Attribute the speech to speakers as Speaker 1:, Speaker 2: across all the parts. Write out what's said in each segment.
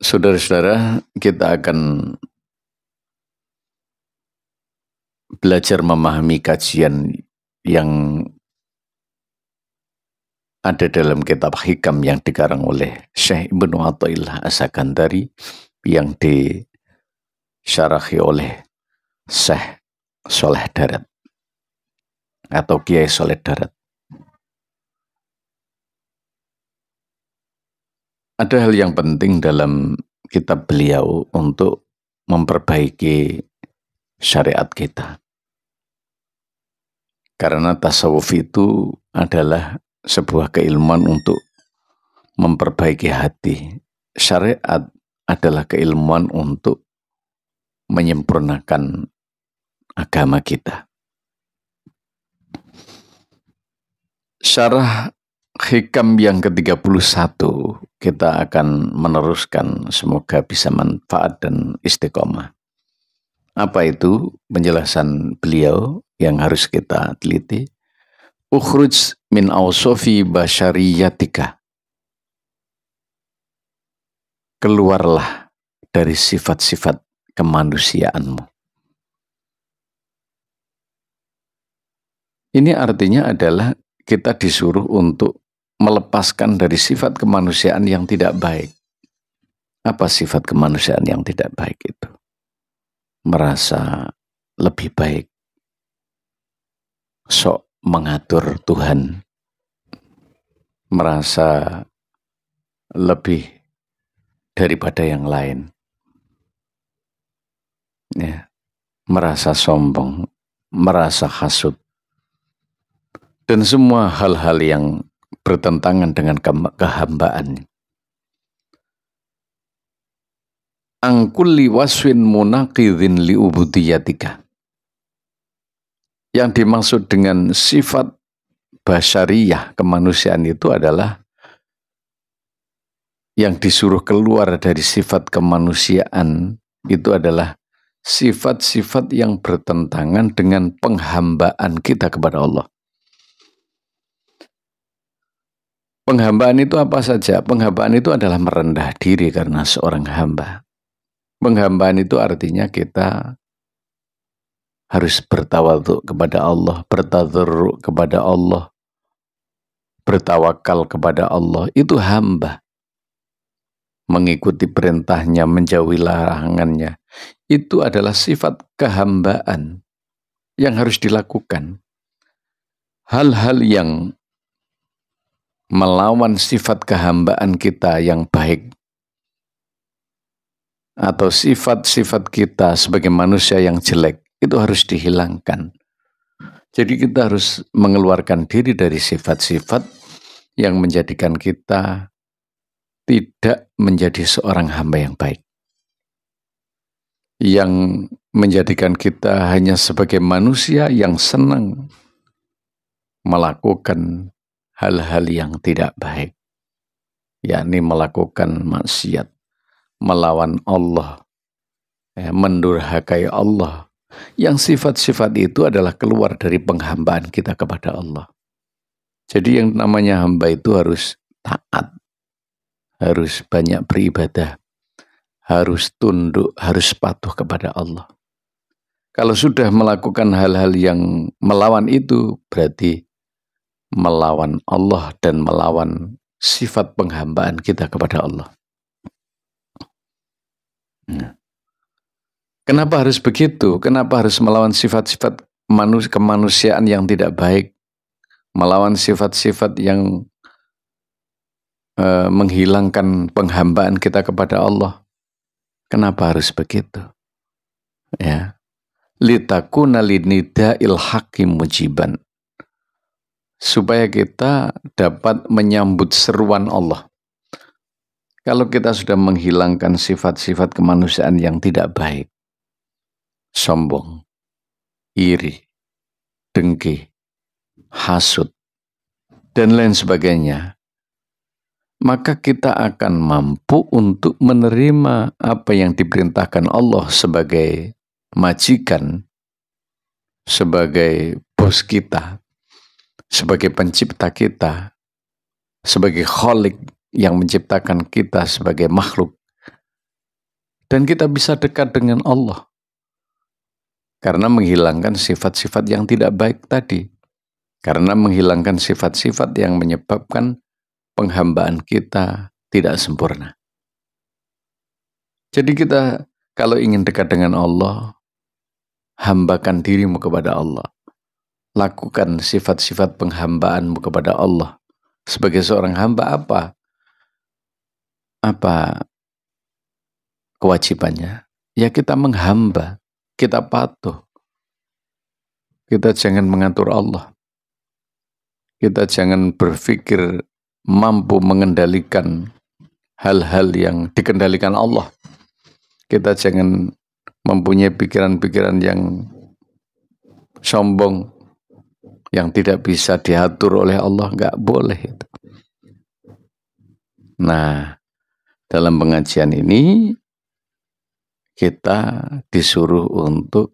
Speaker 1: Saudara-saudara, kita akan belajar memahami kajian yang ada dalam kitab Hikam yang dikarang oleh Syekh Ibnu Athaillah As-Sakandari yang disyarahi oleh Syekh Soleh Darat atau Kiai Soleh Darat. Ada hal yang penting dalam kitab beliau untuk memperbaiki syariat kita. Karena tasawuf itu adalah sebuah keilmuan untuk memperbaiki hati. Syariat adalah keilmuan untuk menyempurnakan agama kita. Syarah Hikam yang ke-31 kita akan meneruskan, semoga bisa manfaat dan istiqomah. Apa itu penjelasan beliau yang harus kita teliti? Ukhruj min awsofi basyariyatika. Keluarlah dari sifat-sifat kemanusiaanmu. Ini artinya adalah kita disuruh untuk melepaskan dari sifat kemanusiaan yang tidak baik. Apa sifat kemanusiaan yang tidak baik itu? Merasa lebih baik, sok mengatur Tuhan, merasa lebih daripada yang lain, ya, merasa sombong, merasa hasud, dan semua hal-hal yang bertentangan dengan kehambaan. Angkulli waswin munaqidhin liubudiyatika. Yang dimaksud dengan sifat basyariyah, kemanusiaan itu adalah yang disuruh keluar dari sifat kemanusiaan itu adalah sifat-sifat yang bertentangan dengan penghambaan kita kepada Allah. Penghambaan itu apa saja? Penghambaan itu adalah merendah diri karena seorang hamba. Penghambaan itu artinya kita harus bertawadhu kepada Allah, bertadarru kepada Allah, bertawakal kepada Allah. Itu hamba. Mengikuti perintahnya, menjauhi larangannya. Itu adalah sifat kehambaan yang harus dilakukan. Hal-hal yang melawan sifat kehambaan kita yang baik atau sifat-sifat kita sebagai manusia yang jelek itu harus dihilangkan. Jadi kita harus mengeluarkan diri dari sifat-sifat yang menjadikan kita tidak menjadi seorang hamba yang baik, yang menjadikan kita hanya sebagai manusia yang senang melakukan hal-hal yang tidak baik, yakni melakukan maksiat, melawan Allah, mendurhakai Allah. Yang sifat-sifat itu adalah keluar dari penghambaan kita kepada Allah. Jadi yang namanya hamba itu harus taat, harus banyak beribadah, harus tunduk, harus patuh kepada Allah. Kalau sudah melakukan hal-hal yang melawan itu, berarti melawan Allah dan melawan sifat penghambaan kita kepada Allah. Kenapa harus begitu? Kenapa harus melawan sifat-sifat kemanusiaan yang tidak baik? Melawan sifat-sifat yang menghilangkan penghambaan kita kepada Allah. Kenapa harus begitu? Ya. Litakuna linida'il haqqi mujiban. Supaya kita dapat menyambut seruan Allah. Kalau kita sudah menghilangkan sifat-sifat kemanusiaan yang tidak baik, sombong, iri, dengki, hasud, dan lain sebagainya, maka kita akan mampu untuk menerima apa yang diperintahkan Allah sebagai majikan, sebagai bos kita, sebagai pencipta kita, sebagai khalik yang menciptakan kita sebagai makhluk Dan kita bisa dekat dengan Allah. Karena menghilangkan sifat-sifat yang tidak baik tadi. Karena menghilangkan sifat-sifat yang menyebabkan penghambaan kita tidak sempurna. Jadi kita kalau ingin dekat dengan Allah, hambakan dirimu kepada Allah. Lakukan sifat-sifat penghambaanmu kepada Allah. Sebagai seorang hamba apa kewajibannya? Ya kita menghamba, kita patuh. Kita jangan mengatur Allah. Kita jangan berpikir mampu mengendalikan hal-hal yang dikendalikan Allah. Kita jangan mempunyai pikiran-pikiran yang sombong, yang tidak bisa diatur oleh Allah, nggak boleh itu. Nah, dalam pengajian ini kita disuruh untuk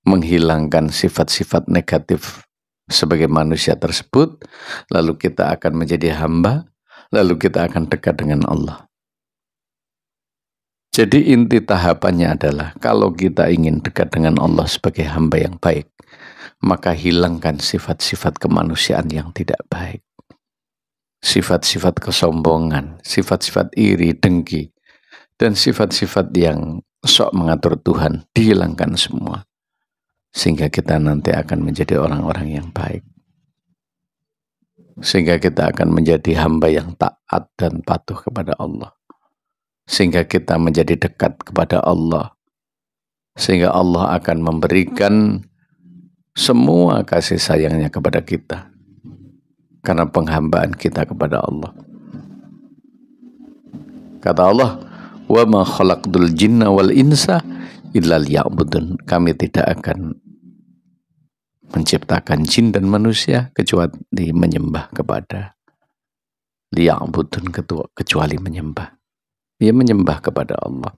Speaker 1: menghilangkan sifat-sifat negatif sebagai manusia tersebut, lalu kita akan menjadi hamba, lalu kita akan dekat dengan Allah. Jadi inti tahapannya adalah kalau kita ingin dekat dengan Allah sebagai hamba yang baik, maka hilangkan sifat-sifat kemanusiaan yang tidak baik. Sifat-sifat kesombongan, sifat-sifat iri, dengki, dan sifat-sifat yang sok mengatur Tuhan, dihilangkan semua. Sehingga kita nanti akan menjadi orang-orang yang baik. Sehingga kita akan menjadi hamba yang taat dan patuh kepada Allah. Sehingga kita menjadi dekat kepada Allah. Sehingga Allah akan memberikan semua kasih sayangnya kepada kita. Karena penghambaan kita kepada Allah. Kata Allah, "Wa ma khalaqtul jinna wal insa illa liya'budun." Kami tidak akan menciptakan jin dan manusia kecuali menyembah kepada liya'budun, kecuali menyembah. Dia menyembah kepada Allah.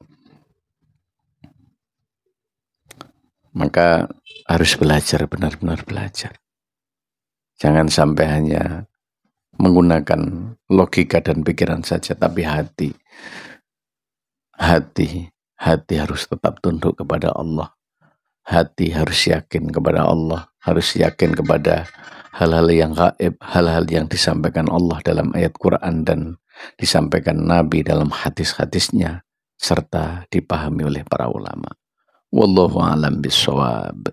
Speaker 1: Maka harus belajar, benar-benar belajar. Jangan sampai hanya menggunakan logika dan pikiran saja, tapi hati harus tetap tunduk kepada Allah. Hati harus yakin kepada Allah, harus yakin kepada hal-hal yang gaib, hal-hal yang disampaikan Allah dalam ayat Quran dan disampaikan Nabi dalam hadis-hadisnya, serta dipahami oleh para ulama. Wallahu a'lam bishawab.